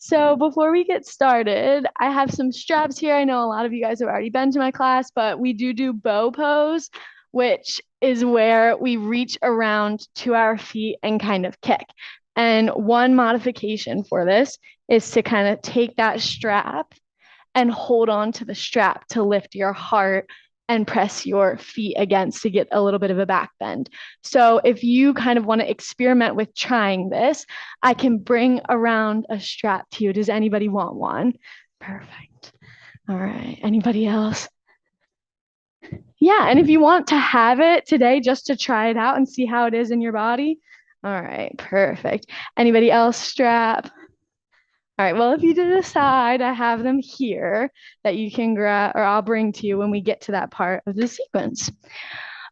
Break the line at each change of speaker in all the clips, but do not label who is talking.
So before we get started, I have some straps here. I know a lot of you guys have already been to my class, but we do bow pose, which is where we reach around to our feet and kind of kick. And one modification for this is to kind of take that strap and hold on to the strap to lift your heart and press your feet against to get a little bit of a back bend. So if you kind of want to experiment with trying this, I can bring around a strap to you. Does anybody want one? Perfect. All right. Anybody else? Yeah. And if you want to have it today just to try it out and see how it is in your body. All right. Perfect. Anybody else strap? All right, well, if you decide, I have them here that you can grab, or I'll bring to you when we get to that part of the sequence.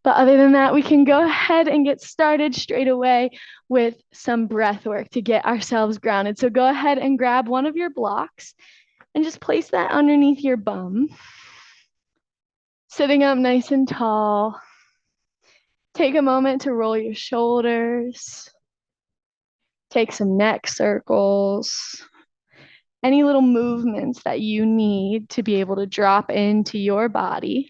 But other than that, we can go ahead and get started straight away with some breath work to get ourselves grounded. So go ahead and grab one of your blocks and just place that underneath your bum. Sitting up nice and tall. Take a moment to roll your shoulders. Take some neck circles. Any little movements that you need to be able to drop into your body.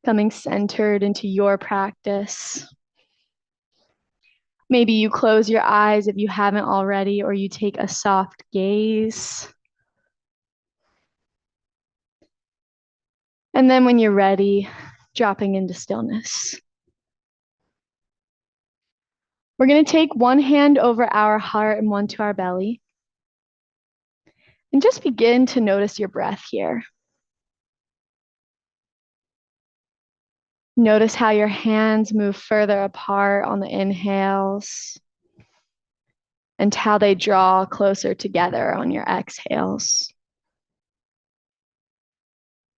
Coming centered into your practice. Maybe you close your eyes if you haven't already, or you take a soft gaze. And then when you're ready, dropping into stillness. We're going to take one hand over our heart and one to our belly. And just begin to notice your breath here. Notice how your hands move further apart on the inhales and how they draw closer together on your exhales.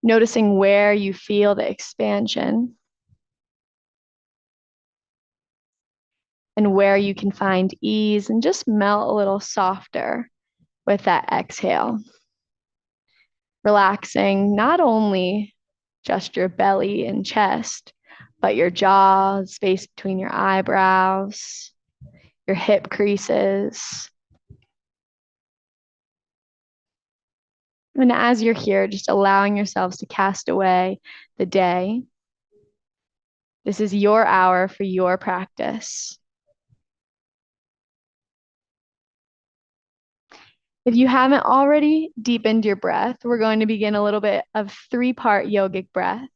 Noticing where you feel the expansion and where you can find ease and just melt a little softer with that exhale. Relaxing not only just your belly and chest, but your jaw, space between your eyebrows, your hip creases. And as you're here, just allowing yourselves to cast away the day. This is your hour for your practice. If you haven't already deepened your breath, we're going to begin a little bit of 3-part yogic breath.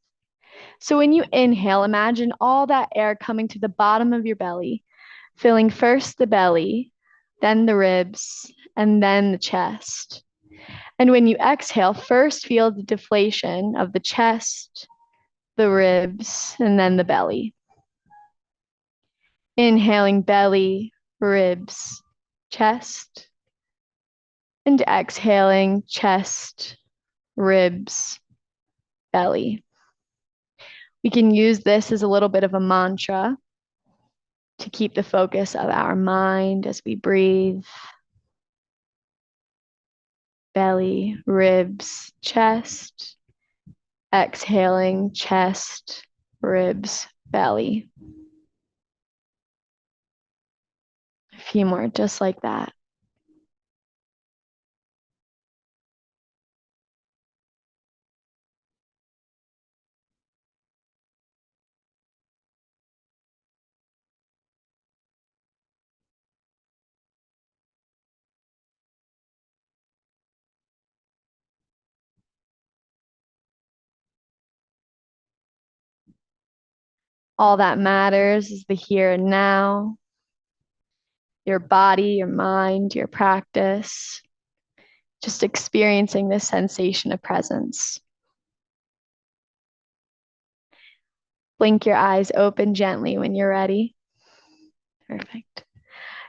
So when you inhale, imagine all that air coming to the bottom of your belly, filling first the belly, then the ribs, and then the chest. And when you exhale, first feel the deflation of the chest, the ribs, and then the belly. Inhaling belly, ribs, chest, and exhaling chest, ribs, belly. We can use this as a little bit of a mantra to keep the focus of our mind as we breathe. Belly, ribs, chest. Exhaling, chest, ribs, belly. A few more just like that. All that matters is the here and now, your body, your mind, your practice, just experiencing this sensation of presence. Blink your eyes open gently when you're ready. Perfect.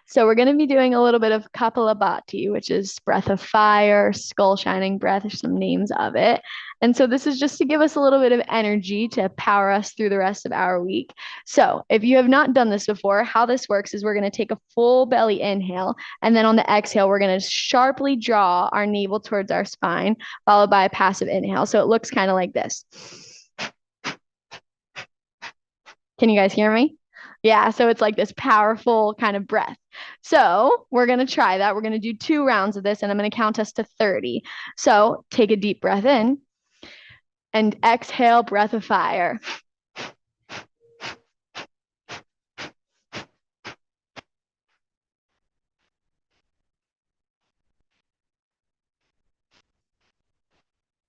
So we're going to be doing a little bit of Kapalabhati, which is breath of fire, skull shining breath, or some names of it. And so this is just to give us a little bit of energy to power us through the rest of our week. So if you have not done this before, how this works is we're going to take a full belly inhale, and then on the exhale, we're going to sharply draw our navel towards our spine, followed by a passive inhale. So it looks kind of like this. Can you guys hear me? Yeah, so it's like this powerful kind of breath. So we're going to try that. We're going to do 2 rounds of this, and I'm going to count us to 30. So take a deep breath in and exhale, breath of fire.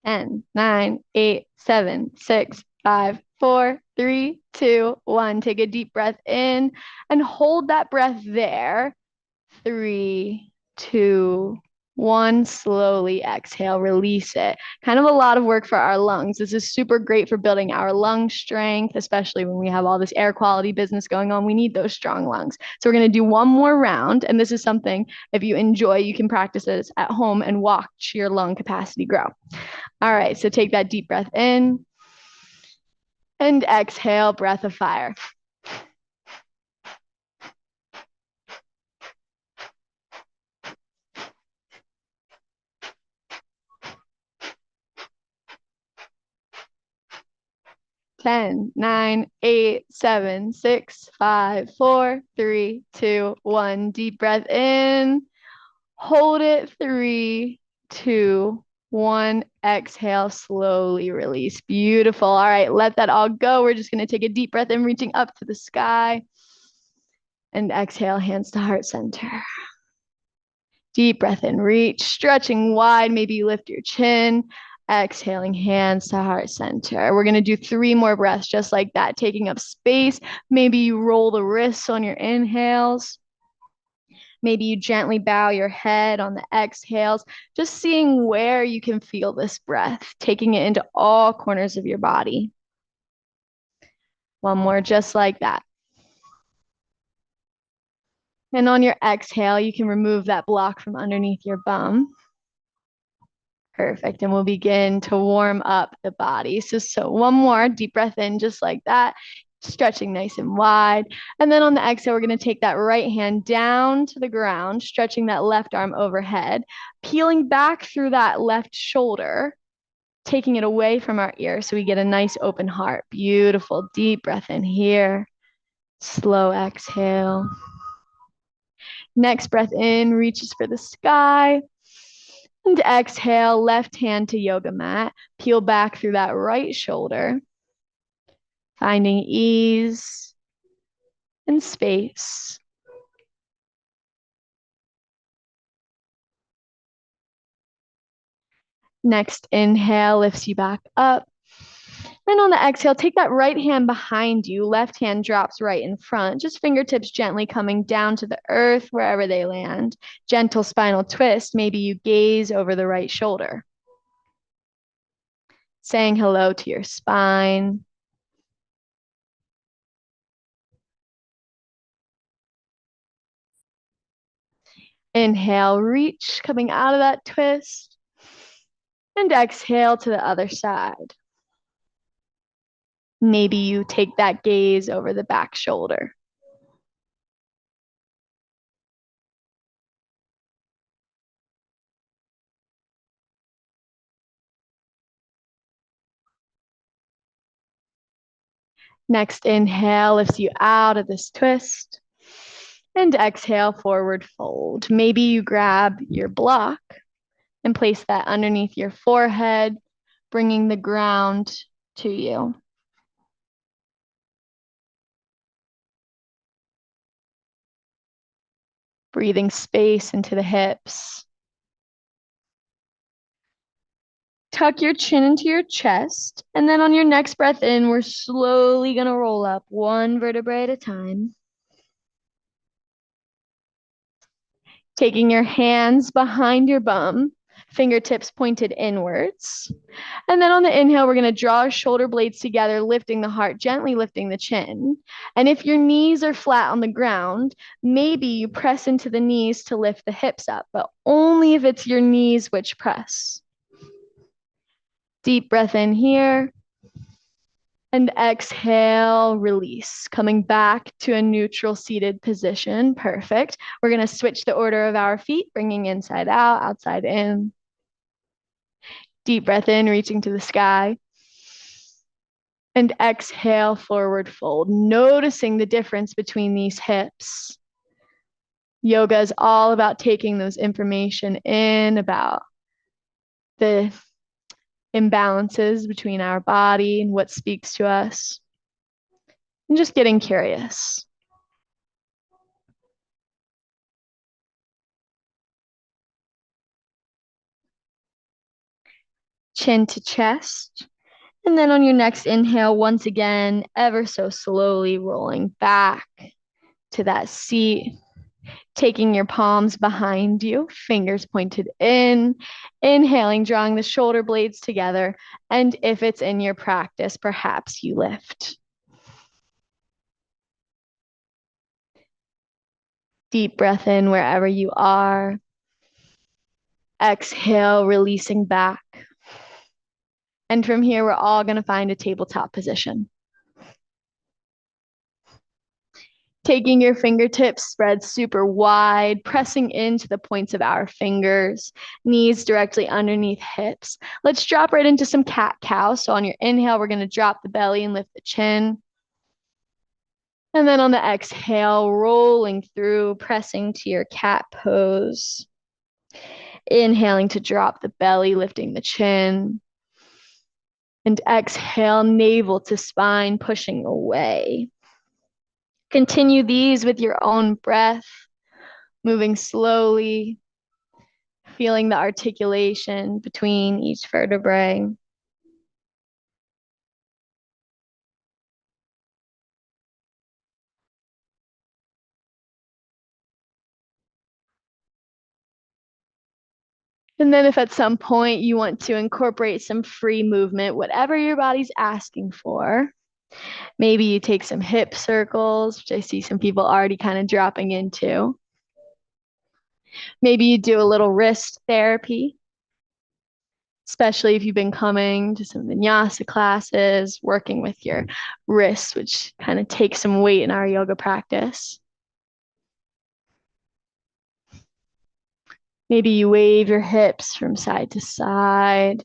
10, 9, 8, 7, 6, 5, 4, 3, 2, 1. Take a deep breath in and hold that breath there. 3, 2, 1. Slowly exhale, release it. Kind of a lot of work for our lungs. This is super great for building our lung strength, especially when we have all this air quality business going on. We need those strong lungs. So we're going to do one more round. And this is something, if you enjoy, you can practice this at home and watch your lung capacity grow. All right, so take that deep breath in and exhale, breath of fire. 10, 9, 8, 7, 6, 5, 4, 3, 2, 1. Deep breath in. Hold it. 3, 2, 1. Exhale, slowly release. Beautiful. All right, let that all go. We're just going to take a deep breath in, reaching up to the sky. And exhale, hands to heart center. Deep breath in, reach, stretching wide. Maybe you lift your chin. Exhaling, hands to heart center. We're going to do 3 more breaths just like that, taking up space. Maybe you roll the wrists on your inhales. Maybe you gently bow your head on the exhales, just seeing where you can feel this breath, taking it into all corners of your body. One more just like that. And on your exhale, you can remove that block from underneath your bum. Perfect. And we'll begin to warm up the body. So one more deep breath in, just like that, stretching nice and wide. And then on the exhale, we're going to take that right hand down to the ground, stretching that left arm overhead, peeling back through that left shoulder, taking it away from our ear so we get a nice open heart. Beautiful. Deep breath in here. Slow exhale. Next breath in reaches for the sky. And exhale, left hand to yoga mat. Peel back through that right shoulder, finding ease and space. Next inhale lifts you back up. And on the exhale, take that right hand behind you. Left hand drops right in front. Just fingertips gently coming down to the earth wherever they land. Gentle spinal twist. Maybe you gaze over the right shoulder. Saying hello to your spine. Inhale, reach, coming out of that twist. And exhale to the other side. Maybe you take that gaze over the back shoulder. Next inhale lifts you out of this twist. And exhale, forward fold. Maybe you grab your block and place that underneath your forehead, bringing the ground to you. Breathing space into the hips. Tuck your chin into your chest. And then on your next breath in, we're slowly going to roll up one vertebrae at a time. Taking your hands behind your bum, fingertips pointed inwards. And then on the inhale, we're going to draw our shoulder blades together, lifting the heart, gently lifting the chin. And if your knees are flat on the ground, maybe you press into the knees to lift the hips up, but only if it's your knees which press. Deep breath in here. And exhale, release, coming back to a neutral seated position. Perfect. We're going to switch the order of our feet, bringing inside out, outside in. Deep breath in, reaching to the sky. And exhale, forward fold, noticing the difference between these hips. Yoga is all about taking those information in about the imbalances between our body and what speaks to us, and just getting curious. Chin to chest. And then on your next inhale, once again, ever so slowly rolling back to that seat, taking your palms behind you, fingers pointed in, inhaling, drawing the shoulder blades together. And if it's in your practice, perhaps you lift. Deep breath in wherever you are. Exhale, releasing back. And from here, we're all going to find a tabletop position. Taking your fingertips spread super wide, pressing into the points of our fingers, knees directly underneath hips. Let's drop right into some cat-cow. So on your inhale, we're going to drop the belly and lift the chin. And then on the exhale, rolling through, pressing to your cat pose. Inhaling to drop the belly, lifting the chin. And exhale, navel to spine, pushing away. Continue these with your own breath, moving slowly, feeling the articulation between each vertebrae. And then if at some point you want to incorporate some free movement, whatever your body's asking for, maybe you take some hip circles, which I see some people already kind of dropping into. Maybe you do a little wrist therapy, especially if you've been coming to some vinyasa classes, working with your wrists, which kind of takes some weight in our yoga practice. Maybe you wave your hips from side to side.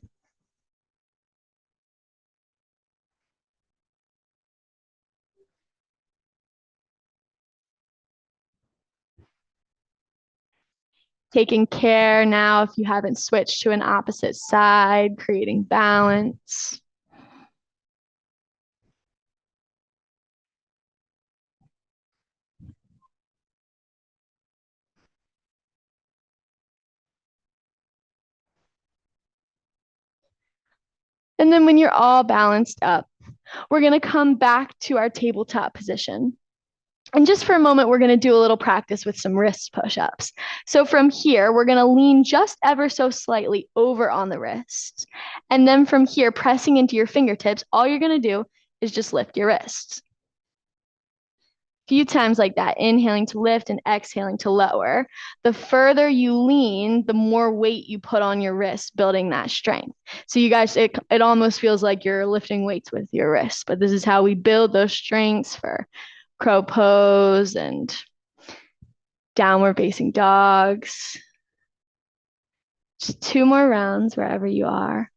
Taking care now if you haven't switched to an opposite side, creating balance. And then when you're all balanced up, we're going to come back to our tabletop position. And just for a moment, we're going to do a little practice with some wrist push-ups. So from here, we're going to lean just ever so slightly over on the wrist. And then from here, pressing into your fingertips, all you're going to do is just lift your wrists. Few times like that, inhaling to lift and exhaling to lower. The further you lean, the more weight you put on your wrist, building that strength. So you guys, it almost feels like you're lifting weights with your wrists, but this is how we build those strengths for crow pose and downward facing dogs. Just 2 more rounds wherever you are.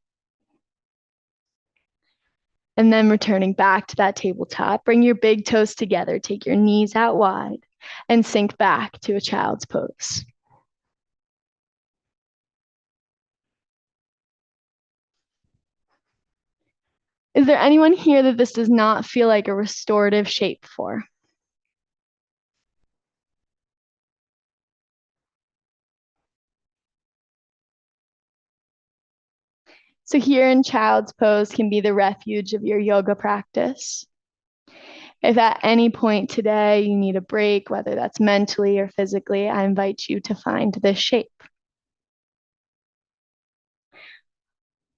And then returning back to that tabletop, bring your big toes together, take your knees out wide, and sink back to a child's pose. Is there anyone here that this does not feel like a restorative shape for? So here in child's pose can be the refuge of your yoga practice. If at any point today you need a break, whether that's mentally or physically, I invite you to find this shape.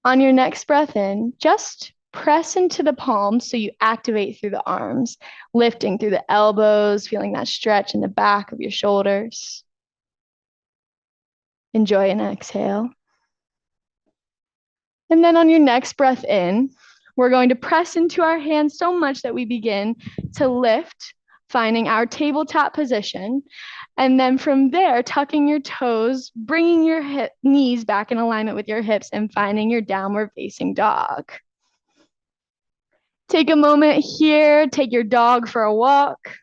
On your next breath in, just press into the palms so you activate through the arms, lifting through the elbows, feeling that stretch in the back of your shoulders. Enjoy an exhale. And then on your next breath in, we're going to press into our hands so much that we begin to lift, finding our tabletop position. And then from there, tucking your toes, bringing your knees back in alignment with your hips and finding your downward facing dog. Take a moment here, take your dog for a walk,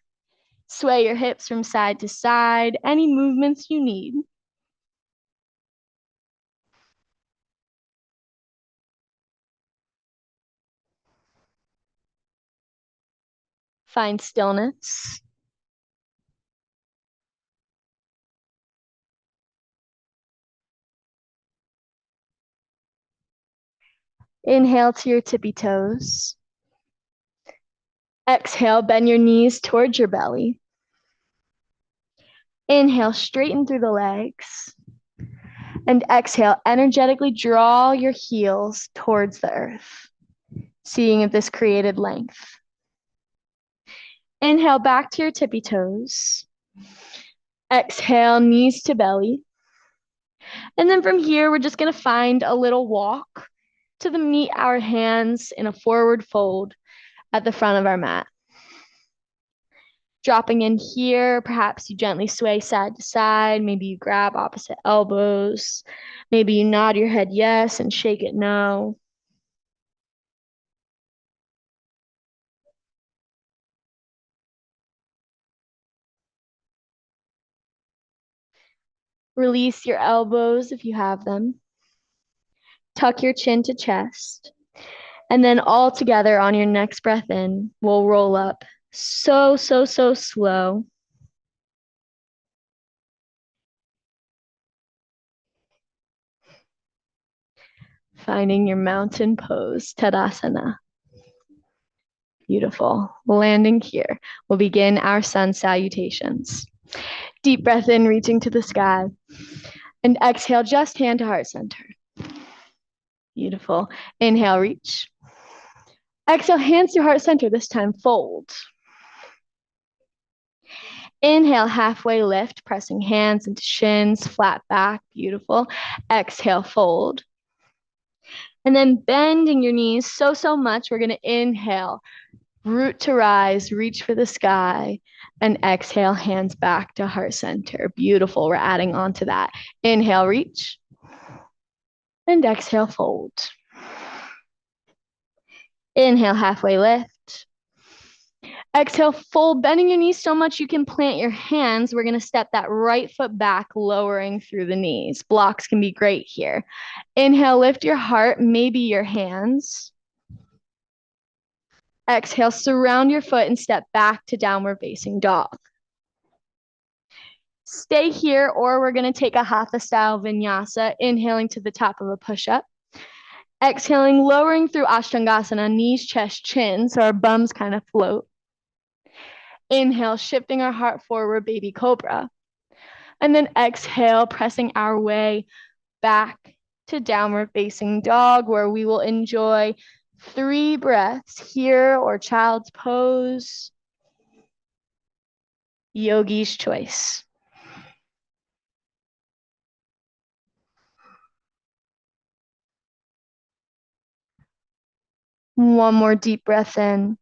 sway your hips from side to side, any movements you need. Find stillness. Inhale to your tippy toes. Exhale, bend your knees towards your belly. Inhale, straighten through the legs. And exhale, energetically draw your heels towards the earth, seeing if this created length. Inhale, back to your tippy toes. Exhale, knees to belly. And then from here, we're just going to find a little walk to meet our hands in a forward fold at the front of our mat. Dropping in here, perhaps you gently sway side to side. Maybe you grab opposite elbows. Maybe you nod your head yes and shake it no. Release your elbows if you have them. Tuck your chin to chest. And then all together on your next breath in, we'll roll up so slow. Finding your mountain pose, Tadasana. Beautiful. Landing here. We'll begin our sun salutations. Deep breath in, reaching to the sky. And exhale, just hand to heart center. Beautiful. Inhale, reach. Exhale, hands to heart center. This time, fold. Inhale, halfway lift, pressing hands into shins, flat back. Beautiful. Exhale, fold. And then bending your knees so much, we're going to inhale, root to rise, reach for the sky, and exhale, hands back to heart center. Beautiful. We're adding on to that. Inhale, reach, and exhale, fold. Inhale, halfway lift. Exhale, fold, bending your knees so much you can plant your hands. We're going to step that right foot back, lowering through the knees. Blocks can be great here. Inhale, lift your heart, maybe your hands. Exhale, surround your foot and step back to downward facing dog. Stay here, or we're going to take a Hatha style vinyasa, inhaling to the top of a push-up. Exhaling, lowering through Ashtangasana, knees, chest, chin, so our bums kind of float. Inhale, shifting our heart forward, baby cobra. And then exhale, pressing our way back to downward facing dog, where we will enjoy 3 breaths here, or child's pose, yogi's choice. One more deep breath in.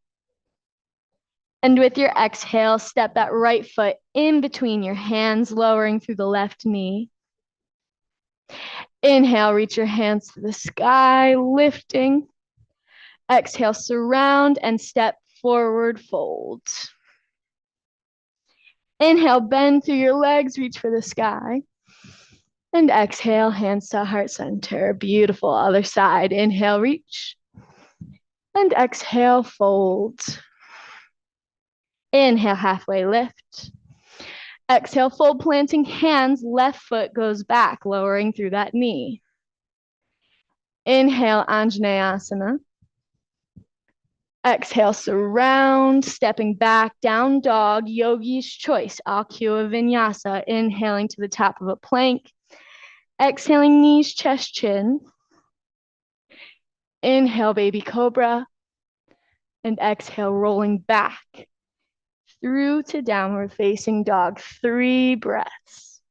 And with your exhale, step that right foot in between your hands, lowering through the left knee. Inhale, reach your hands to the sky, lifting. Exhale, surround and step forward, fold. Inhale, bend through your legs, reach for the sky. And exhale, hands to heart center. Beautiful. Other side. Inhale, reach. And exhale, fold. Inhale, halfway lift. Exhale, fold, planting hands. Left foot goes back, lowering through that knee. Inhale, Anjaneyasana. Exhale, surround, stepping back, down dog, yogi's choice, Akya Vinyasa, inhaling to the top of a plank. Exhaling, knees, chest, chin. Inhale, baby cobra. And exhale, rolling back through to downward facing dog. 3 breaths.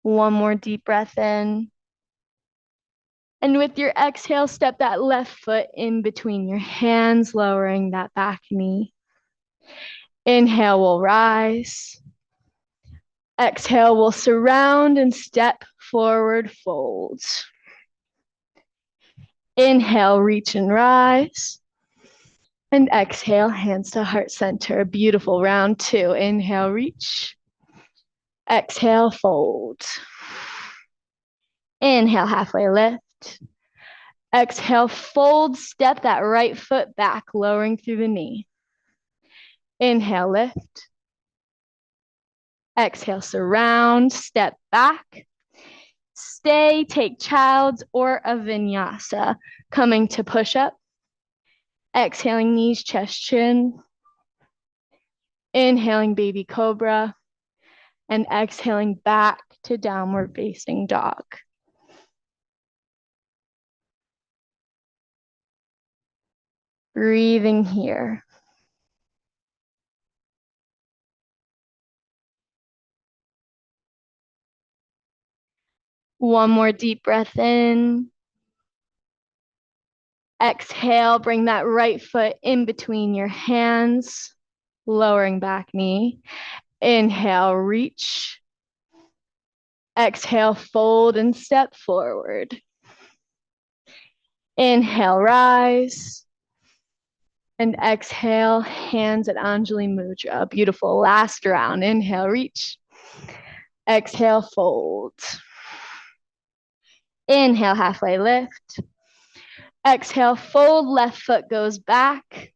One more deep breath in. And with your exhale, step that left foot in between your hands, lowering that back knee. Inhale, we'll rise. Exhale, we'll surround and step forward, fold. Inhale, reach and rise. And exhale, hands to heart center. Beautiful. Round 2. Inhale, reach. Exhale, fold. Inhale, halfway lift. Exhale, fold, step that right foot back, lowering through the knee. Inhale, lift. Exhale, surround, step back. Stay, take child's or a vinyasa. Coming to push up. Exhaling, knees, chest, chin. Inhaling, baby cobra. And exhaling back to downward facing dog. Breathing here. One more deep breath in. Exhale, bring that right foot in between your hands, lowering back knee. Inhale, reach. Exhale, fold and step forward. Inhale, rise. And exhale, hands at Anjali Mudra. Beautiful. Last round. Inhale, reach. Exhale, fold. Inhale, halfway lift. Exhale, fold, left foot goes back.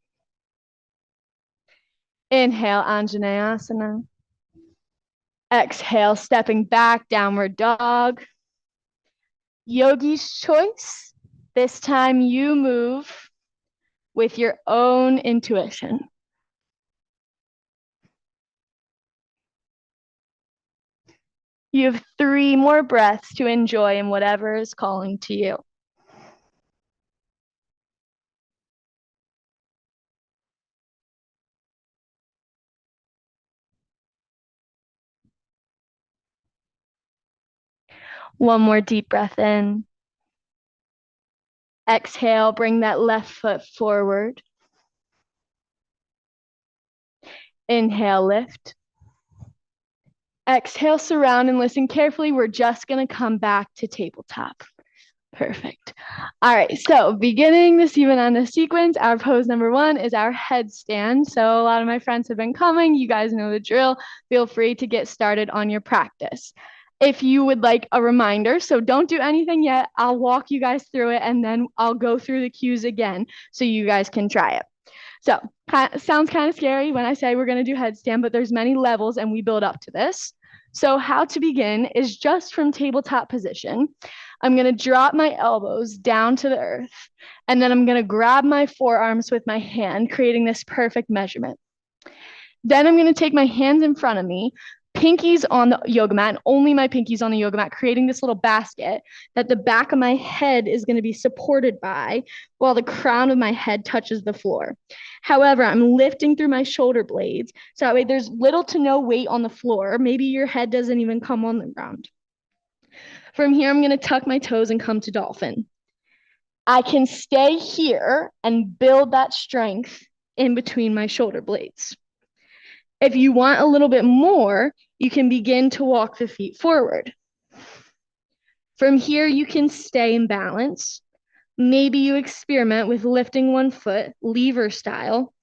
Inhale, Anjaneyasana. Exhale, stepping back, downward dog. Yogi's choice. This time you move with your own intuition. You have 3 more breaths to enjoy in whatever is calling to you. One more deep breath in. Exhale, bring that left foot forward. Inhale, lift. Exhale, surround and listen carefully. We're just going to come back to tabletop. Perfect. All right, so beginning the Sivananda sequence, our pose number 1 is our headstand. So a lot of my friends have been coming. You guys know the drill. Feel free to get started on your practice. If you would like a reminder, so don't do anything yet. I'll walk you guys through it and then I'll go through the cues again so you guys can try it. So sounds kind of scary when I say we're going to do headstand, but there's many levels and we build up to this. So how to begin is just from tabletop position. I'm going to drop my elbows down to the earth, and then I'm going to grab my forearms with my hand, creating this perfect measurement. Then I'm going to take my hands in front of me, pinkies on the yoga mat, and only my pinkies on the yoga mat, creating this little basket that the back of my head is going to be supported by while the crown of my head touches the floor. However, I'm lifting through my shoulder blades, so that way there's little to no weight on the floor. Maybe your head doesn't even come on the ground. From here, I'm going to tuck my toes and come to dolphin. I can stay here and build that strength in between my shoulder blades. If you want a little bit more, you can begin to walk the feet forward. From here, you can stay in balance. Maybe you experiment with lifting one foot, lever style,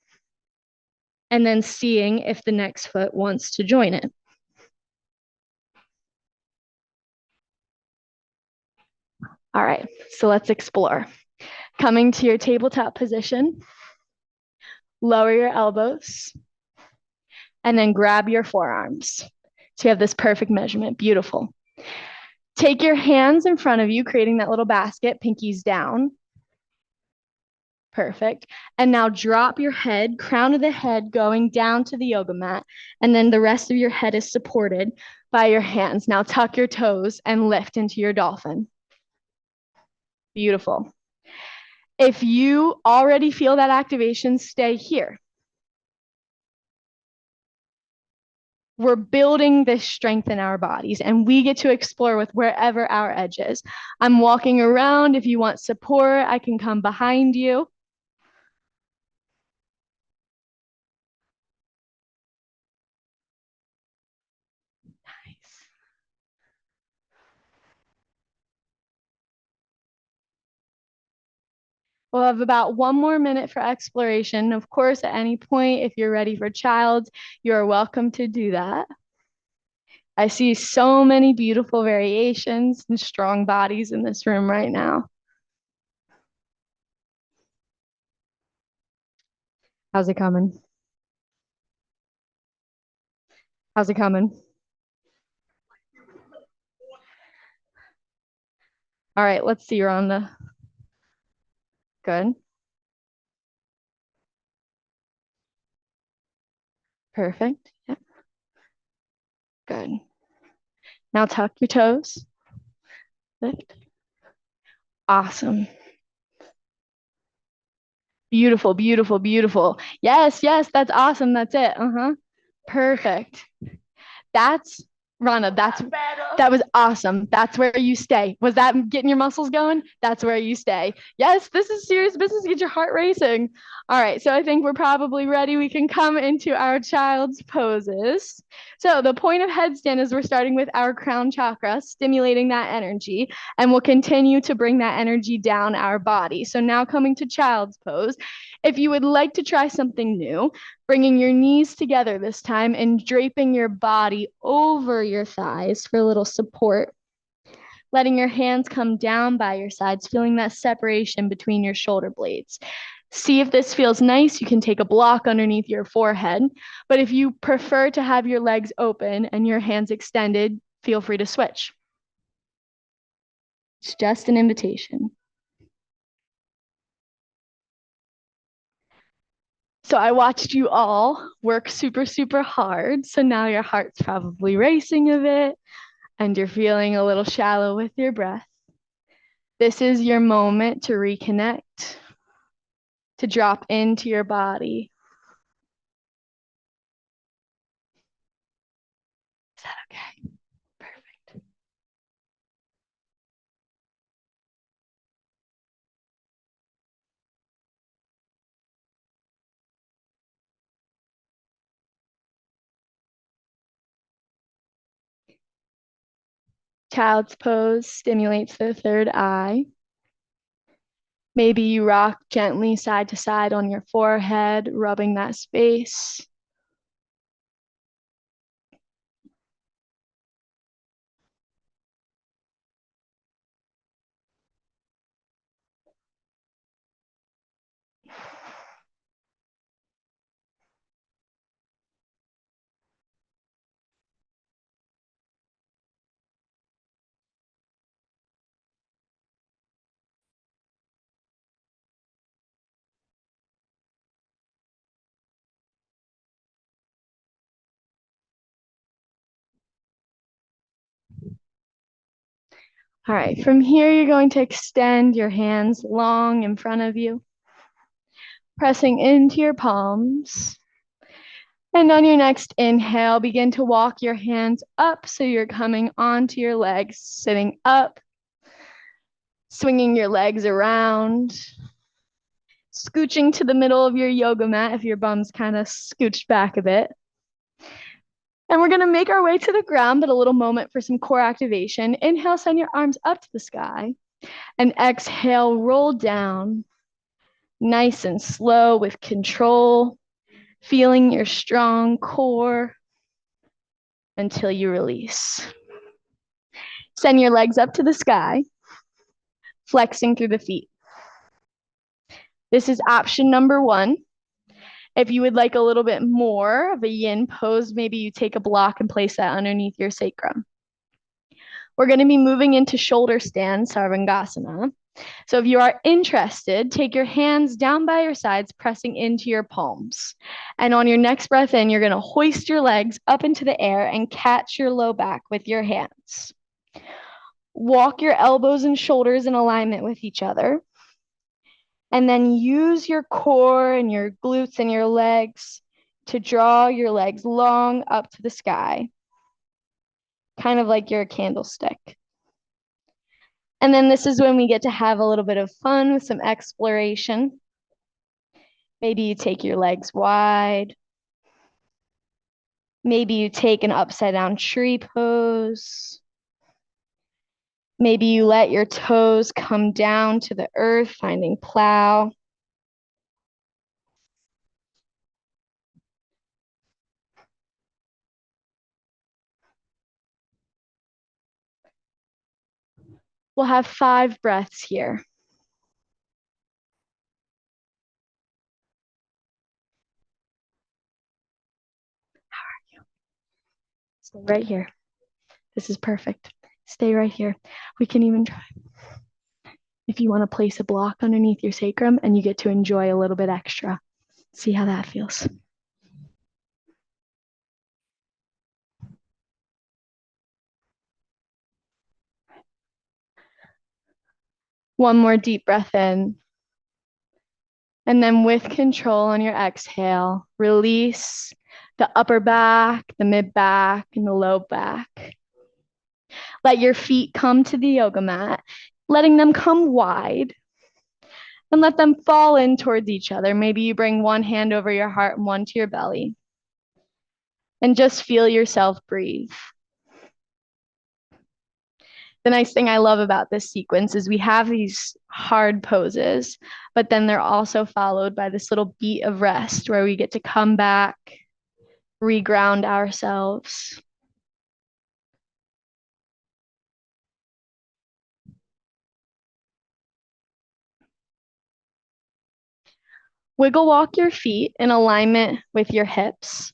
and then seeing if the next foot wants to join it. All right, so let's explore. Coming to your tabletop position, lower your elbows, and then grab your forearms. So you have this perfect measurement. Beautiful. Take your hands in front of you, creating that little basket, pinkies down. Perfect. And now drop your head, crown of the head going down to the yoga mat, and then the rest of your head is supported by your hands. Now tuck your toes and lift into your dolphin. Beautiful. If you already feel that activation, stay here. We're building this strength in our bodies and we get to explore with wherever our edge is. I'm walking around. If you want support, I can come behind you. We'll have about 1 more minute for exploration. Of course, at any point, if you're ready for child, you're welcome to do that. I see so many beautiful variations and strong bodies in this room right now. How's it coming? How's it coming? All right, let's see, Rhonda. Good. Perfect. Yep. Good. Now tuck your toes. Lift. Awesome. Beautiful, beautiful, beautiful. Yes, yes, that's awesome. That's it. Uh-huh. Perfect. That's Rana, that was awesome. That's where you stay. Was that getting your muscles going? That's where you stay. Yes, this is serious business. Get your heart racing. All right, so I think we're probably ready. We can come into our child's poses. So the point of headstand is we're starting with our crown chakra, stimulating that energy, and we'll continue to bring that energy down our body. So now coming to child's pose. If you would like to try something new, bringing your knees together this time and draping your body over your thighs for a little support. Letting your hands come down by your sides, feeling that separation between your shoulder blades. See if this feels nice. You can take a block underneath your forehead. But if you prefer to have your legs open and your hands extended, feel free to switch. It's just an invitation. So I watched you all work super, super hard. So now your heart's probably racing a bit and you're feeling a little shallow with your breath. This is your moment to reconnect, to drop into your body. Is that okay? Perfect. Child's pose stimulates the third eye. Maybe you rock gently side to side on your forehead, rubbing that space. All right, from here, you're going to extend your hands long in front of you, pressing into your palms. And on your next inhale, begin to walk your hands up so you're coming onto your legs, sitting up, swinging your legs around, scooching to the middle of your yoga mat if your bum's kind of scooched back a bit. And we're going to make our way to the ground, but a little moment for some core activation. Inhale, send your arms up to the sky. And exhale, roll down, nice and slow with control, feeling your strong core until you release. Send your legs up to the sky, flexing through the feet. This is option number 1. If you would like a little bit more of a yin pose, maybe you take a block and place that underneath your sacrum. We're going to be moving into shoulder stand, Sarvangasana. So if you are interested, take your hands down by your sides, pressing into your palms. And on your next breath in, you're going to hoist your legs up into the air and catch your low back with your hands. Walk your elbows and shoulders in alignment with each other. And then use your core and your glutes and your legs to draw your legs long up to the sky, kind of like you're a candlestick. And then this is when we get to have a little bit of fun with some exploration. Maybe you take your legs wide. Maybe you take an upside down tree pose. Maybe you let your toes come down to the earth, finding plow. We'll have 5 breaths here. Stay right here. This is perfect. Stay right here. We can even try if you want to place a block underneath your sacrum and you get to enjoy a little bit extra. See how that feels. One more deep breath in. And then with control on your exhale, release the upper back, the mid back, and the low back. Let your feet come to the yoga mat, letting them come wide and let them fall in towards each other. Maybe you bring one hand over your heart and one to your belly. And just feel yourself breathe. The nice thing I love about this sequence is we have these hard poses, but then they're also followed by this little beat of rest where we get to come back, reground ourselves. Wiggle walk your feet in alignment with your hips.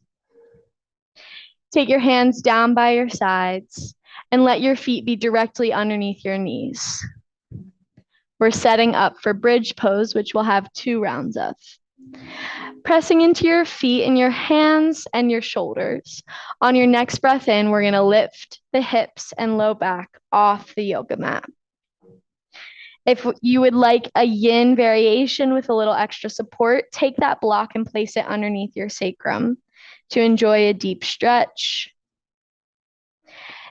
Take your hands down by your sides and let your feet be directly underneath your knees. We're setting up for bridge pose, which we'll have 2 rounds of. Pressing into your feet and your hands and your shoulders. On your next breath in, we're going to lift the hips and low back off the yoga mat. If you would like a yin variation with a little extra support, take that block and place it underneath your sacrum to enjoy a deep stretch.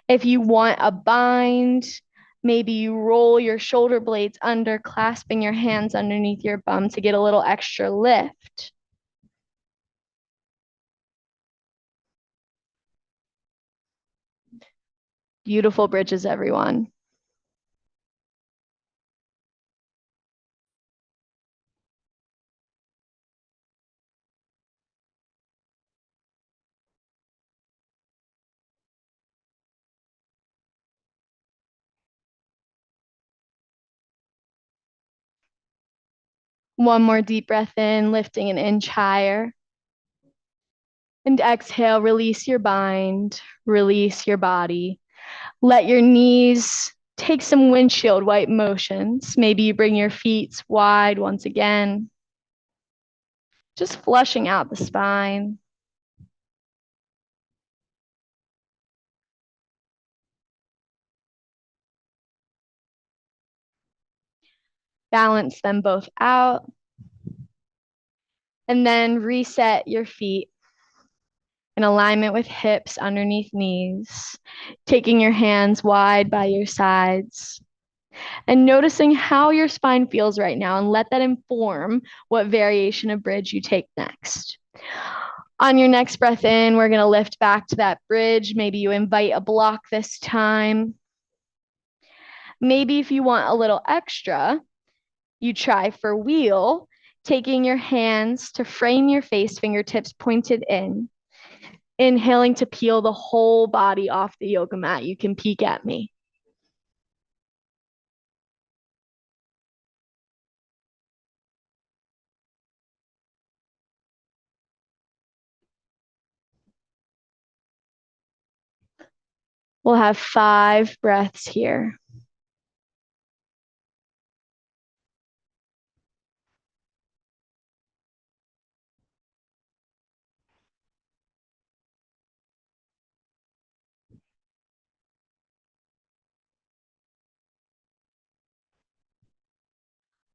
If you want a bind, maybe you roll your shoulder blades under, clasping your hands underneath your bum to get a little extra lift. Beautiful bridges, everyone. One more deep breath in, lifting an inch higher. And exhale, release your bind, release your body. Let your knees take some windshield wipe motions. Maybe you bring your feet wide once again. Just flushing out the spine. Balance them both out. And then reset your feet in alignment with hips underneath knees, taking your hands wide by your sides and noticing how your spine feels right now, and let that inform what variation of bridge you take next. On your next breath in, we're going to lift back to that bridge. Maybe you invite a block this time. Maybe if you want a little extra, you try for wheel, taking your hands to frame your face, fingertips pointed in. Inhaling to peel the whole body off the yoga mat. You can peek at me. We'll have 5 breaths here.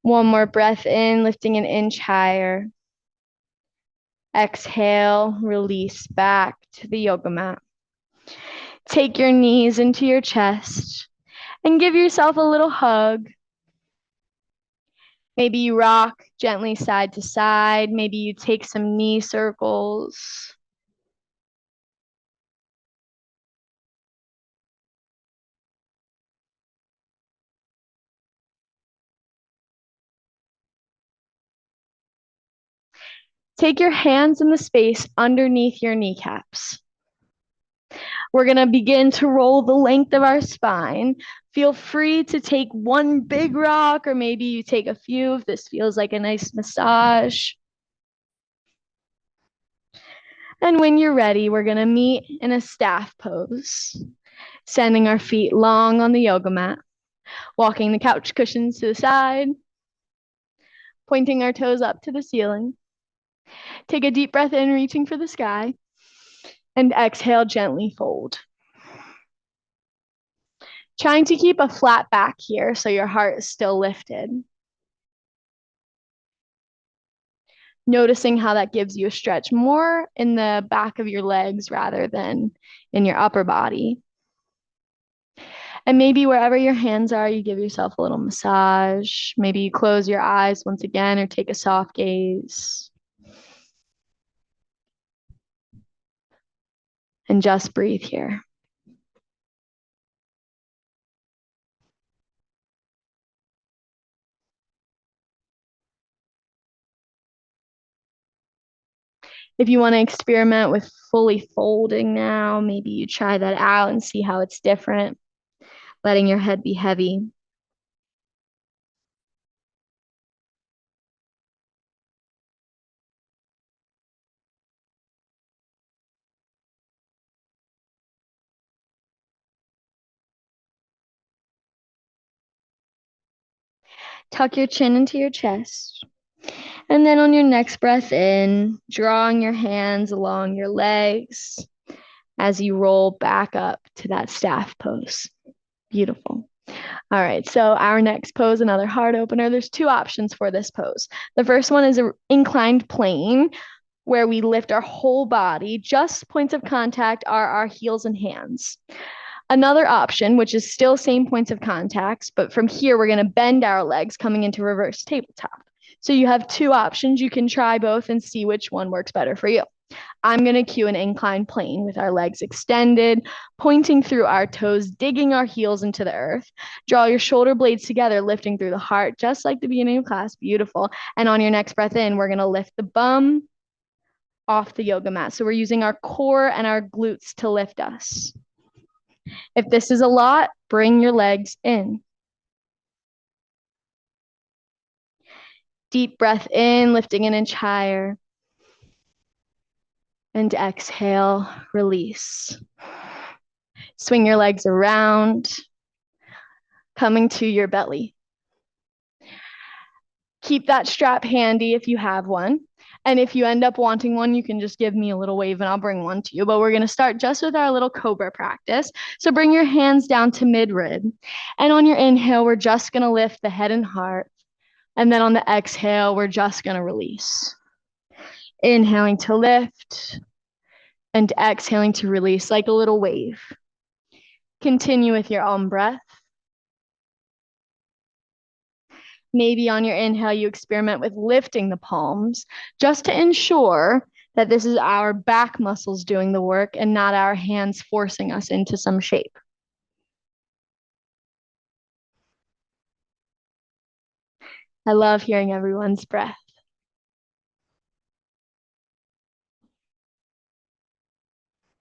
One more breath in, lifting an inch higher. Exhale, release back to the yoga mat. Take your knees into your chest and give yourself a little hug. Maybe you rock gently side to side. Maybe you take some knee circles. Take your hands in the space underneath your kneecaps. We're going to begin to roll the length of our spine. Feel free to take one big rock, or maybe you take a few if this feels like a nice massage. And when you're ready, we're going to meet in a staff pose, sending our feet long on the yoga mat, walking the couch cushions to the side, pointing our toes up to the ceiling. Take a deep breath in, reaching for the sky, and exhale, gently fold. Trying to keep a flat back here so your heart is still lifted. Noticing how that gives you a stretch more in the back of your legs rather than in your upper body. And maybe wherever your hands are, you give yourself a little massage. Maybe you close your eyes once again or take a soft gaze. And just breathe here. If you want to experiment with fully folding now, maybe you try that out and see how it's different, letting your head be heavy. Tuck your chin into your chest. And then on your next breath in, drawing your hands along your legs as you roll back up to that staff pose. Beautiful. All right, so our next pose, another heart opener. There's two options for this pose. The first one is an inclined plane where we lift our whole body. Just points of contact are our heels and hands. Another option, which is still same points of contact, but from here, we're going to bend our legs coming into reverse tabletop. So you have two options. You can try both and see which one works better for you. I'm going to cue an inclined plane with our legs extended, pointing through our toes, digging our heels into the earth. Draw your shoulder blades together, lifting through the heart, just like the beginning of class. Beautiful. And on your next breath in, we're going to lift the bum off the yoga mat. So we're using our core and our glutes to lift us. If this is a lot, bring your legs in. Deep breath in, lifting an inch higher. And exhale, release. Swing your legs around, coming to your belly. Keep that strap handy if you have one. And if you end up wanting one, you can just give me a little wave and I'll bring one to you. But we're going to start just with our little cobra practice. So bring your hands down to mid-rib. And on your inhale, we're just going to lift the head and heart. And then on the exhale, we're just going to release. Inhaling to lift and exhaling to release like a little wave. Continue with your own breath. Maybe on your inhale, you experiment with lifting the palms just to ensure that this is our back muscles doing the work and not our hands forcing us into some shape. I love hearing everyone's breath.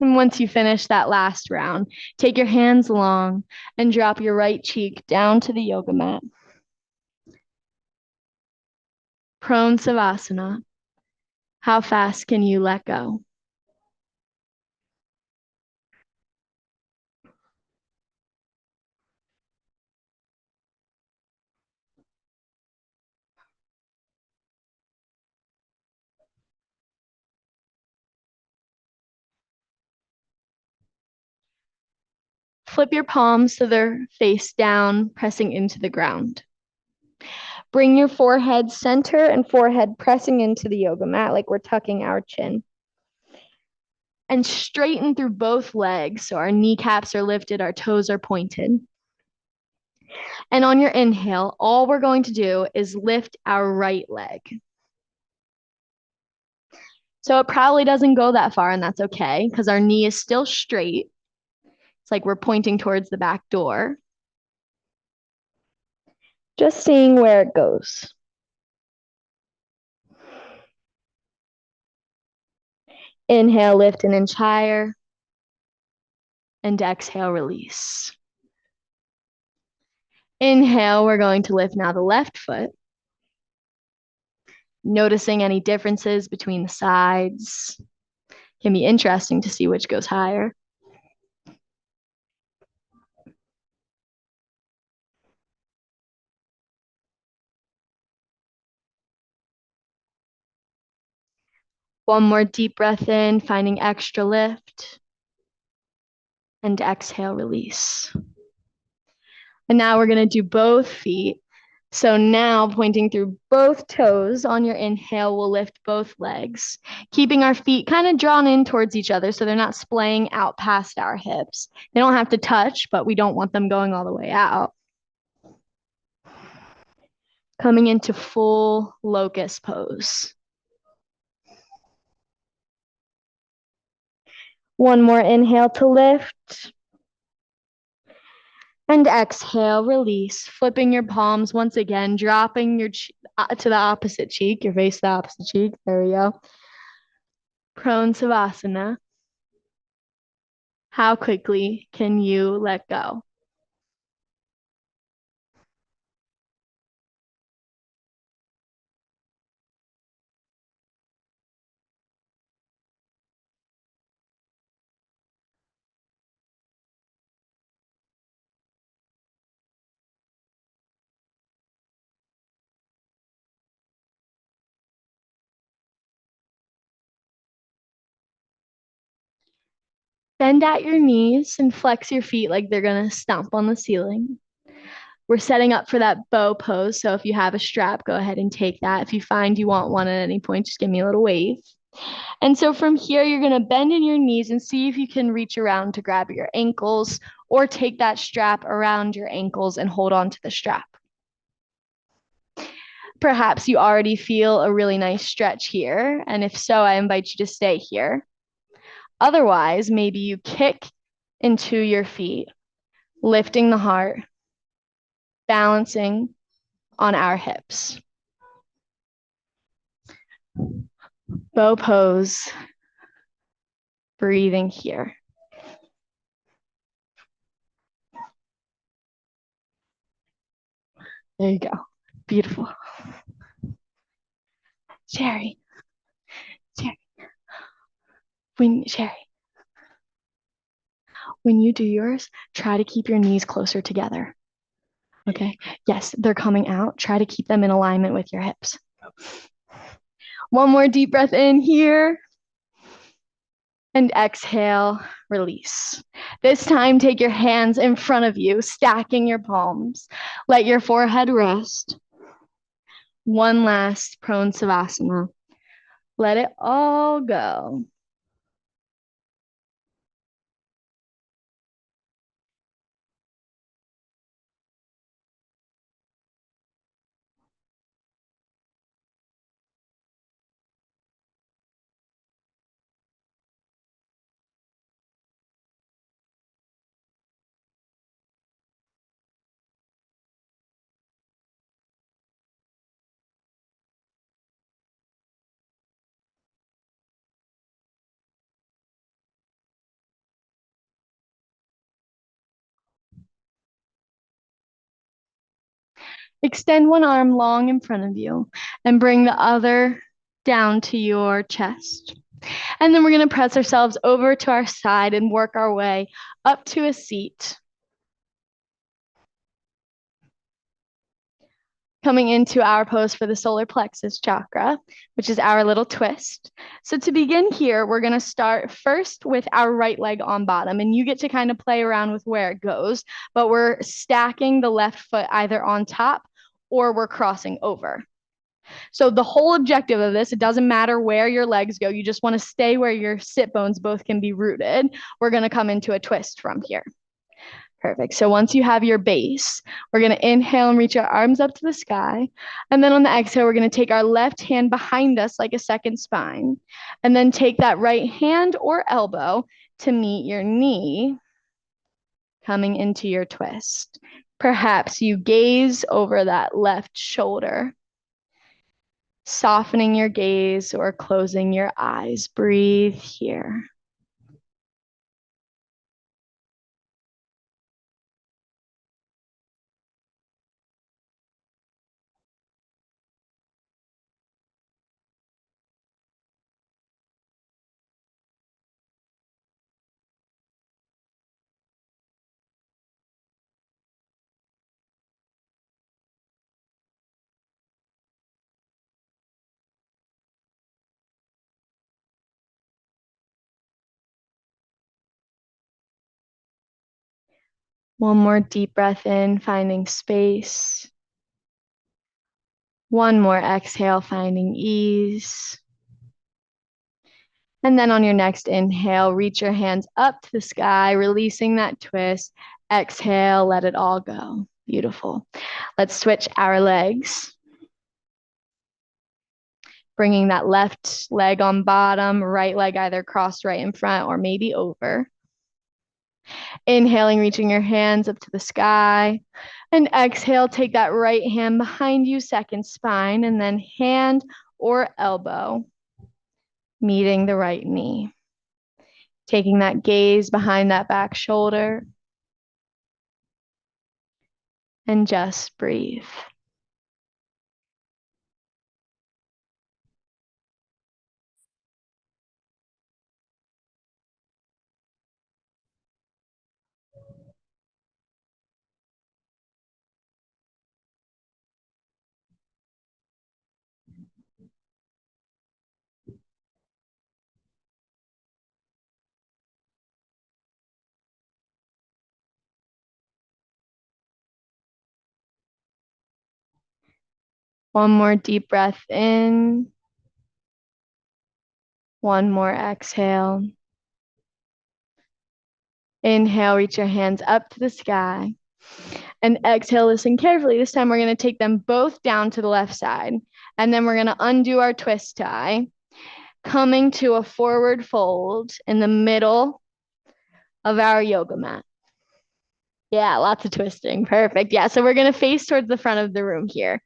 And once you finish that last round, take your hands long and drop your right cheek down to the yoga mat. Prone savasana. How fast can you let go? Flip your palms so they're face down, pressing into the ground. Bring your forehead center and forehead pressing into the yoga mat like we're tucking our chin. And straighten through both legs so our kneecaps are lifted, our toes are pointed. And on your inhale, all we're going to do is lift our right leg. So it probably doesn't go that far, and that's okay because our knee is still straight. It's like we're pointing towards the back door. Just seeing where it goes. Inhale, lift an inch higher. And exhale, release. Inhale, we're going to lift now the left foot. Noticing any differences between the sides. Can be interesting to see which goes higher. One more deep breath in, finding extra lift. And exhale, release. And now we're going to do both feet. So now pointing through both toes on your inhale, we'll lift both legs, keeping our feet kind of drawn in towards each other so they're not splaying out past our hips. They don't have to touch, but we don't want them going all the way out. Coming into full locust pose. One more inhale to lift. And exhale, release, flipping your palms once again, dropping your to the opposite cheek, your face to the opposite cheek. There we go. Prone savasana. How quickly can you let go? Bend at your knees and flex your feet like they're going to stomp on the ceiling. We're setting up for that bow pose. So if you have a strap, go ahead and take that. If you find you want one at any point, just give me a little wave. And so from here, you're going to bend in your knees and see if you can reach around to grab your ankles or take that strap around your ankles and hold on to the strap. Perhaps you already feel a really nice stretch here. And if so, I invite you to stay here. Otherwise, maybe you kick into your feet, lifting the heart, balancing on our hips. Bow pose, breathing here. There you go. Beautiful. Sherry. When you do yours, try to keep your knees closer together. Okay. Yes, they're coming out. Try to keep them in alignment with your hips. One more deep breath in here. And exhale, release. This time, take your hands in front of you, stacking your palms. Let your forehead rest. One last prone savasana. Let it all go. Extend one arm long in front of you and bring the other down to your chest. And then we're going to press ourselves over to our side and work our way up to a seat. Coming into our pose for the solar plexus chakra, which is our little twist. So to begin here, we're going to start first with our right leg on bottom, and you get to kind of play around with where it goes, but we're stacking the left foot either on top or we're crossing over. So the whole objective of this, it doesn't matter where your legs go, you just want to stay where your sit bones both can be rooted. We're going to come into a twist from here. Perfect. So once you have your base, we're going to inhale and reach our arms up to the sky. And then on the exhale, we're going to take our left hand behind us like a second spine. And then take that right hand or elbow to meet your knee, coming into your twist. Perhaps you gaze over that left shoulder. Softening your gaze or closing your eyes. Breathe here. One more deep breath in, finding space. One more exhale, finding ease. And then on your next inhale, reach your hands up to the sky, releasing that twist. Exhale, let it all go. Beautiful. Let's switch our legs. Bringing that left leg on bottom, right leg either crossed right in front or maybe over. Inhaling, reaching your hands up to the sky. And exhale, take that right hand behind you, second spine, and then hand or elbow meeting the right knee. Taking that gaze behind that back shoulder. And just breathe. One more deep breath in. One more exhale. Inhale, reach your hands up to the sky. And exhale, listen carefully. This time we're going to take them both down to the left side. And then we're going to undo our twist tie, coming to a forward fold in the middle of our yoga mat. Yeah, lots of twisting. Perfect. Yeah, so we're going to face towards the front of the room here.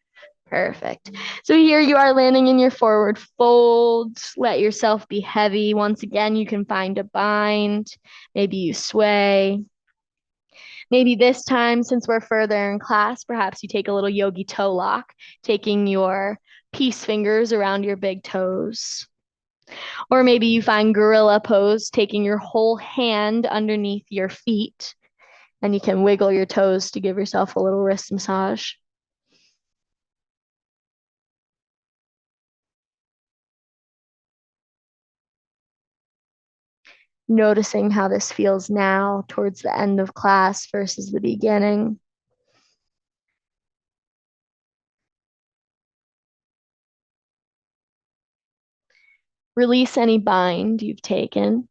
Perfect. So here you are landing in your forward fold. Let yourself be heavy. Once again, you can find a bind. Maybe you sway. Maybe this time, since we're further in class, perhaps you take a little yogi toe lock, taking your peace fingers around your big toes. Or maybe you find gorilla pose, taking your whole hand underneath your feet, and you can wiggle your toes to give yourself a little wrist massage. Noticing how this feels now towards the end of class versus the beginning. Release any bind you've taken.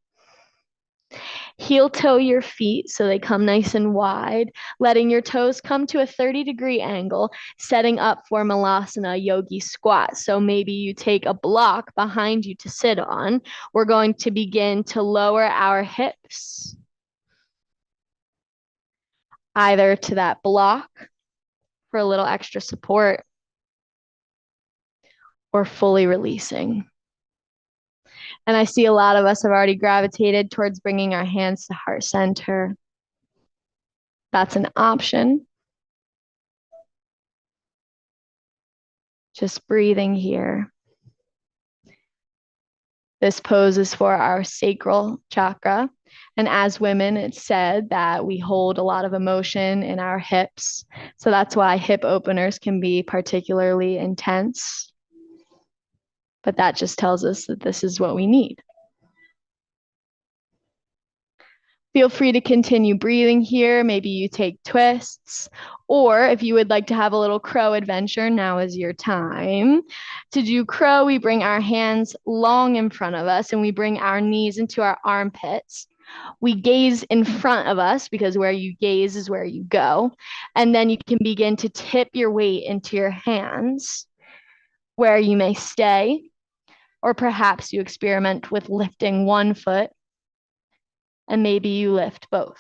Heel toe your feet so they come nice and wide, letting your toes come to a 30-degree angle, setting up for Malasana yogi squat. So maybe you take a block behind you to sit on. We're going to begin to lower our hips, either to that block for a little extra support or fully releasing. And I see a lot of us have already gravitated towards bringing our hands to heart center. That's an option. Just breathing here. This pose is for our sacral chakra. And as women, it's said that we hold a lot of emotion in our hips. So that's why hip openers can be particularly intense. But that just tells us that this is what we need. Feel free to continue breathing here. Maybe you take twists, or if you would like to have a little crow adventure, now is your time. To do crow, we bring our hands long in front of us and we bring our knees into our armpits. We gaze in front of us because where you gaze is where you go. And then you can begin to tip your weight into your hands where you may stay, or perhaps you experiment with lifting one foot and maybe you lift both.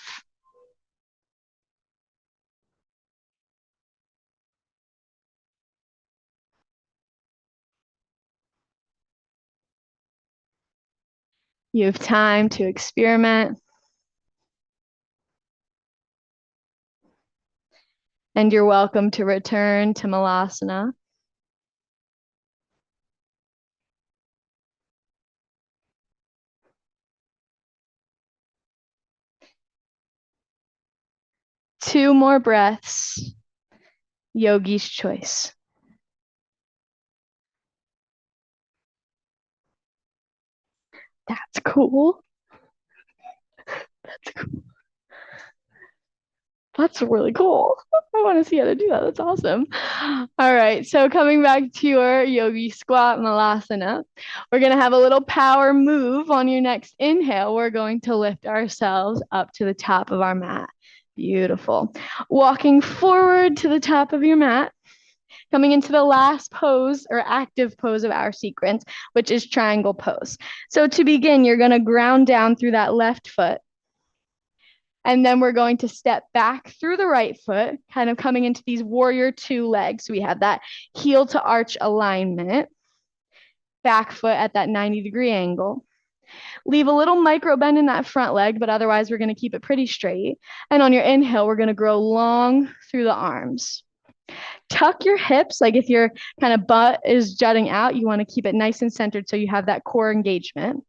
You have time to experiment, and you're welcome to return to Malasana. Two more breaths, yogi's choice. That's cool. That's cool. That's really cool. I want to see how to do that. That's awesome. All right. So coming back to your yogi squat malasana, we're going to have a little power move on your next inhale. We're going to lift ourselves up to the top of our mat. Beautiful. Walking forward to the top of your mat, coming into the last pose or active pose of our sequence, which is triangle pose. So to begin, you're going to ground down through that left foot. And then we're going to step back through the right foot, kind of coming into these warrior two legs. We have that heel to arch alignment, back foot at that 90-degree angle. Leave a little micro bend in that front leg, but otherwise we're going to keep it pretty straight. And on your inhale, we're going to grow long through the arms. Tuck your hips, like if your kind of butt is jutting out, you want to keep it nice and centered so you have that core engagement.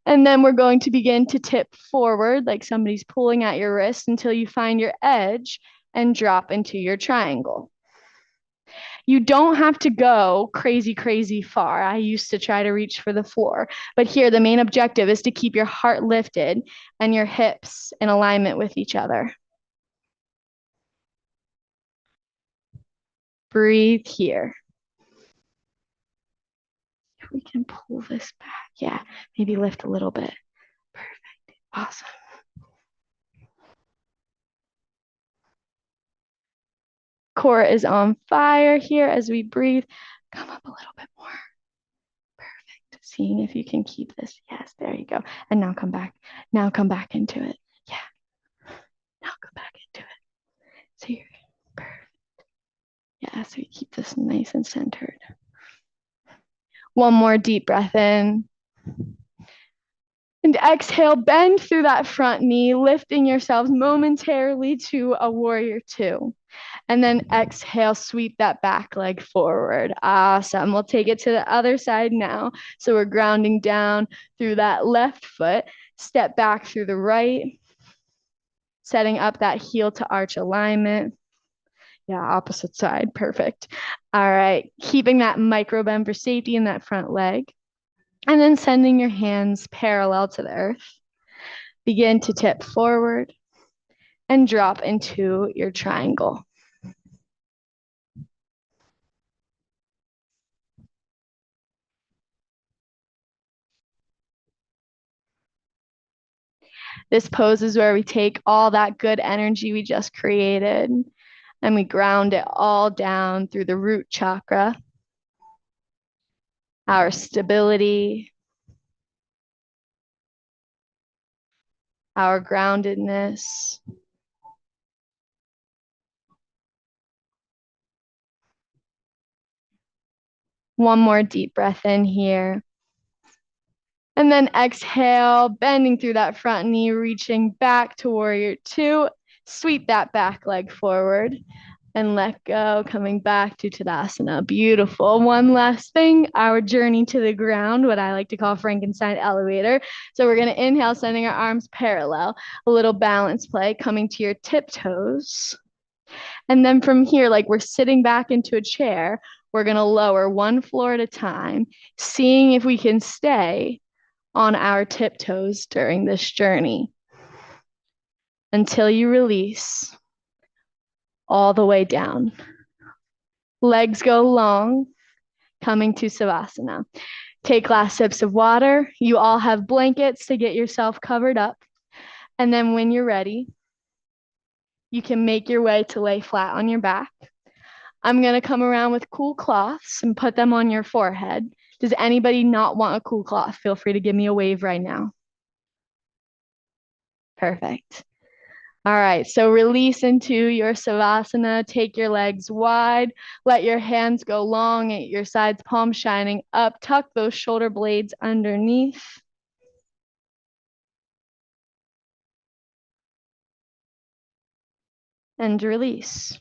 And then we're going to begin to tip forward like somebody's pulling at your wrist until you find your edge and drop into your triangle. You don't have to go crazy, crazy far. I used to try to reach for the floor, but here the main objective is to keep your heart lifted and your hips in alignment with each other. Breathe here. If we can pull this back, yeah, maybe lift a little bit. Perfect. Awesome. Core is on fire here as we breathe. Come up a little bit more. Perfect. Seeing if you can keep this. Yes, there you go. And now come back. Now come back into it. Yeah. Now come back into it. So you're perfect. Yeah, so you keep this nice and centered. One more deep breath in. And exhale, bend through that front knee, lifting yourselves momentarily to a warrior two. And then exhale, sweep that back leg forward. Awesome. We'll take it to the other side now. So we're grounding down through that left foot, step back through the right, setting up that heel to arch alignment. Yeah, opposite side. Perfect. All right. Keeping that micro bend for safety in that front leg. And then sending your hands parallel to the earth. Begin to tip forward and drop into your triangle. This pose is where we take all that good energy we just created and we ground it all down through the root chakra, our stability, our groundedness. One more deep breath in here. And then exhale, bending through that front knee, reaching back to warrior two. Sweep that back leg forward and let go, coming back to Tadasana. Beautiful. One last thing, our journey to the ground, what I like to call Frankenstein elevator. So we're going to inhale, sending our arms parallel, a little balance play, coming to your tiptoes. And then from here, like we're sitting back into a chair, we're going to lower one floor at a time, seeing if we can stay on our tiptoes during this journey until you release all the way down. Legs go long, coming to Savasana. Take last sips of water. You all have blankets to get yourself covered up. And then when you're ready, you can make your way to lay flat on your back. I'm going to come around with cool cloths and put them on your forehead. Does anybody not want a cool cloth? Feel free to give me a wave right now. Perfect. All right, so release into your Savasana. Take your legs wide. Let your hands go long at your sides, palms shining up. Tuck those shoulder blades underneath. and release.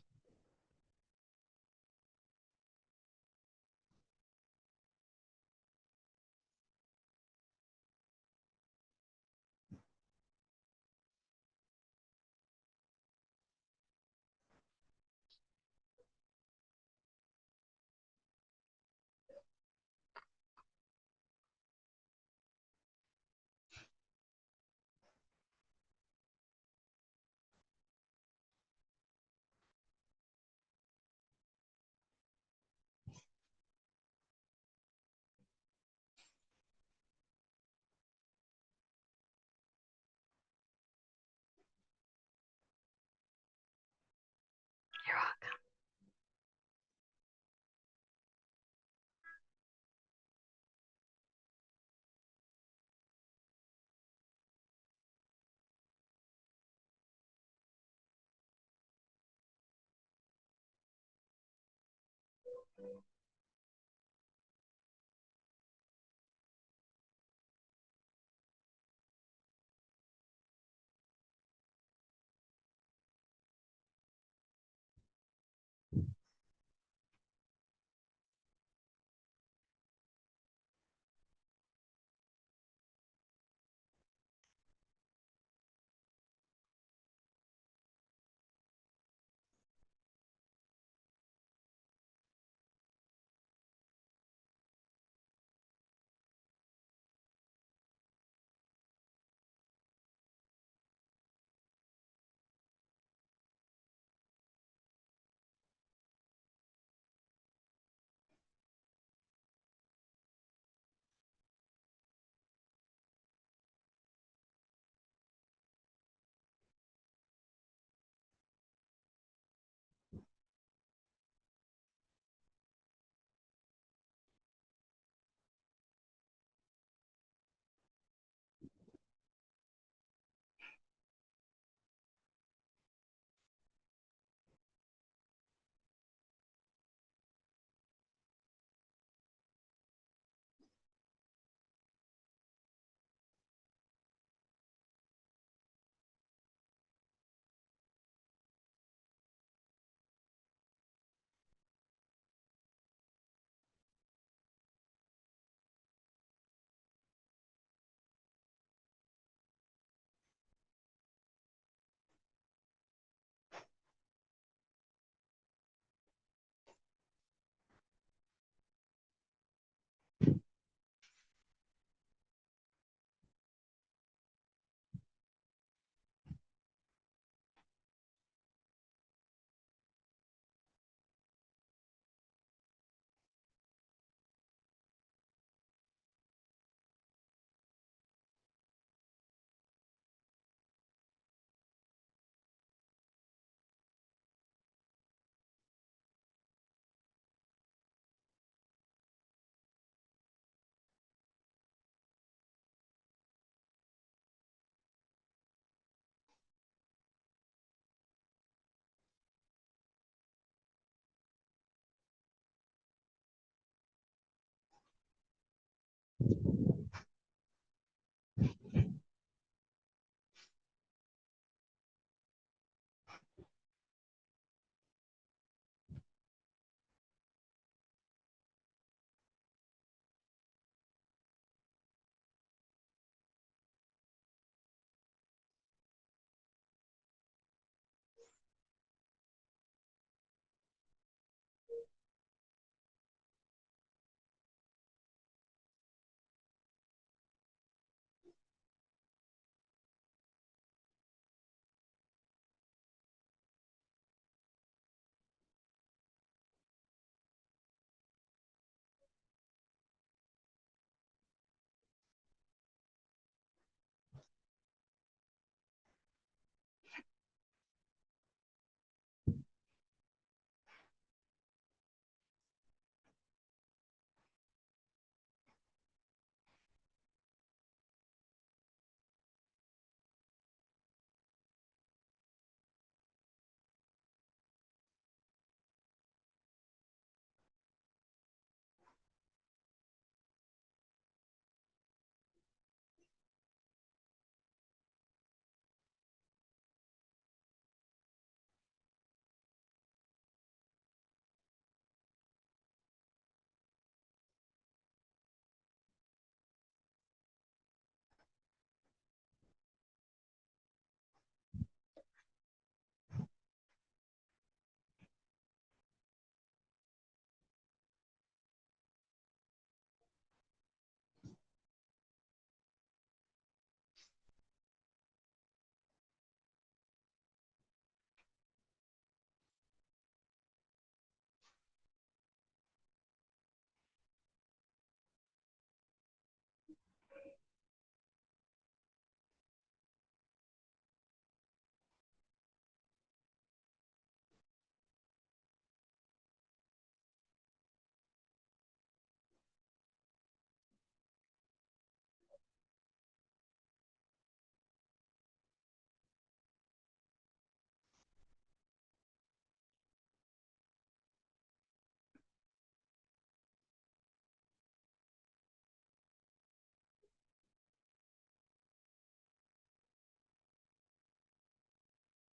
You're welcome.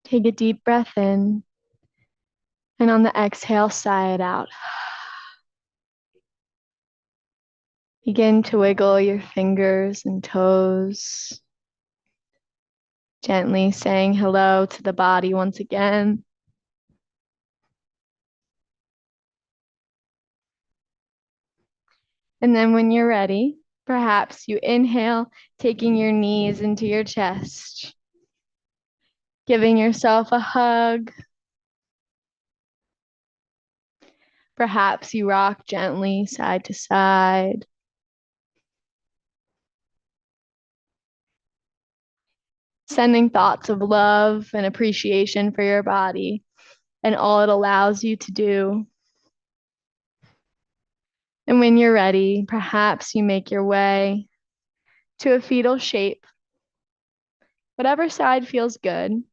Take a deep breath in, and on the exhale, sigh it out. Begin to wiggle your fingers and toes, gently saying hello to the body once again. And then when you're ready, perhaps you inhale, taking your knees into your chest, giving yourself a hug. Perhaps you rock gently side to side. Sending thoughts of love and appreciation for your body and all it allows you to do. And when you're ready, perhaps you make your way to a fetal shape, whatever side feels good,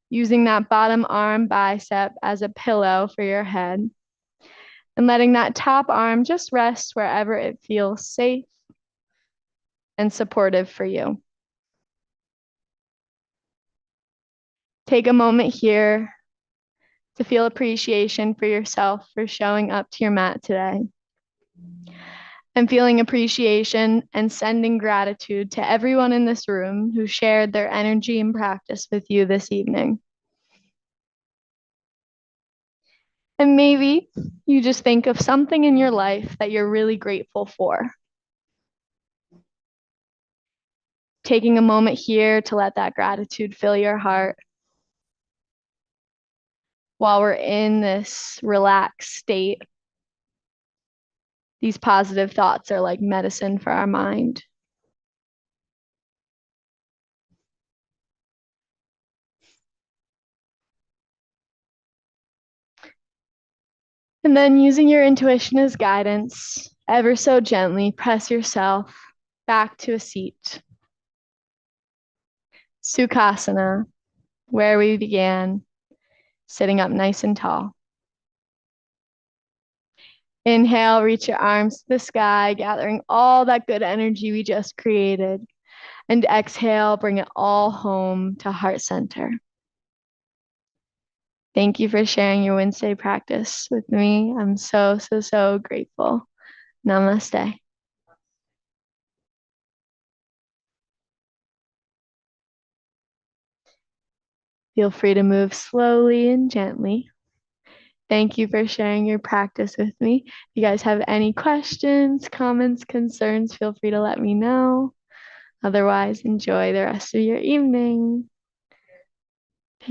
using that bottom arm bicep as a pillow for your head, and letting that top arm just rest wherever it feels safe and supportive for you. Take a moment here to feel appreciation for yourself for showing up to your mat today. And feeling appreciation and sending gratitude to everyone in this room who shared their energy and practice with you this evening. And maybe you just think of something in your life that you're really grateful for. Taking a moment here to let that gratitude fill your heart while we're in this relaxed state. These positive thoughts are like medicine for our mind. And then using your intuition as guidance, ever so gently press yourself back to a seat. Sukhasana, where we began, sitting up nice and tall. Inhale, reach your arms to the sky, gathering all that good energy we just created. And exhale, bring it all home to heart center. Thank you for sharing your Wednesday practice with me. I'm so, so, so grateful. Namaste. Feel free to move slowly and gently. Thank you for sharing your practice with me. If you guys have any questions, comments, concerns, feel free to let me know. Otherwise, enjoy the rest of your evening.